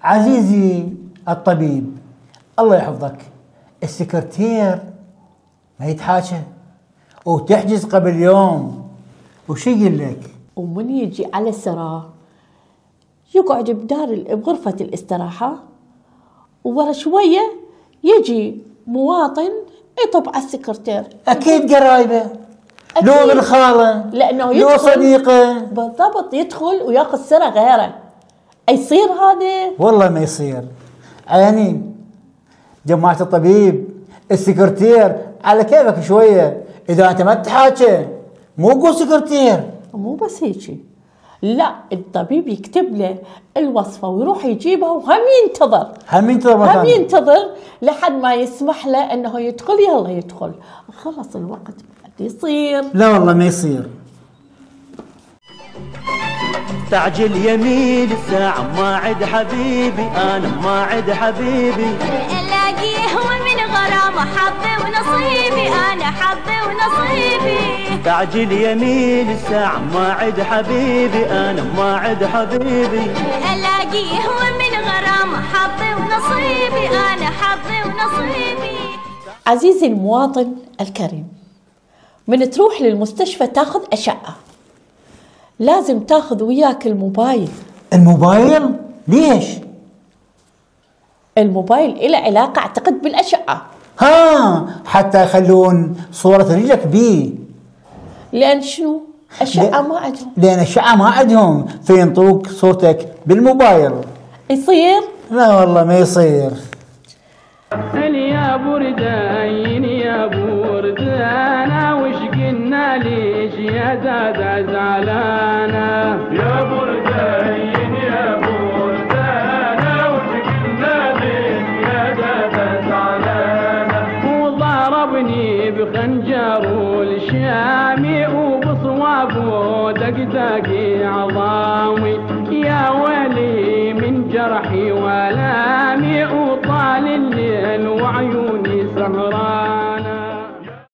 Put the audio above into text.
عزيزي الطبيب الله يحفظك، السكرتير ما يتحاشى وتحجز قبل يوم، وش يقول لك؟ ومن يجي على السراء يقعد بغرفة الاستراحة، وورا شوية يجي مواطن يطب على السكرتير. أكيد قرايبه، لو من خاله، لأنه لو صديقه. بالضبط، يدخل وياخذ سرة غيره. يصير هذا؟ والله ما يصير. يعني جماعة الطبيب السكرتير على كيفك شوية، إذا أنت ما تحاكي مو قول سكرتير. مو بس هيك، لا، الطبيب يكتب له الوصفة ويروح يجيبها وهم ينتظر لحد ما يسمح له انه يدخل. يلا يدخل، خلص الوقت بعد يصير. لا والله ما يصير. تعجل يمين الساعة ما عد حبيبي، انا ما عد حبيبي، الاقيه ومن غرامه حظي ونصيبي، انا حظي ونصيبي. تعجل يمين الساعة ما عد حبيبي، انا ما عد حبيبي، الاقيه ومن غرامه حظي ونصيبي، انا حظي ونصيبي. عزيزي المواطن الكريم، من تروح للمستشفى تاخذ أشعة لازم تاخذ وياك الموبايل. الموبايل؟ ليش؟ الموبايل له علاقة اعتقد بالأشعة. حتى يخلون صورة رجلك بيه. لأن شنو؟ أشعة ما عندهم. لأن أشعة ما عندهم، فينطوك صورتك بالموبايل. يصير؟ لا والله ما يصير. يا بردين يا بردانا وش قلنا ليش يا دادا زعلانة؟ يا بردين يا بردانا وش قلنا ليش يا دادا زعلانة؟ وضربني بخنجر الشامي وبصوابه دقدقي عظامي، يا ويلي من جرحي ولامي وطال الليل وعيوني سهران.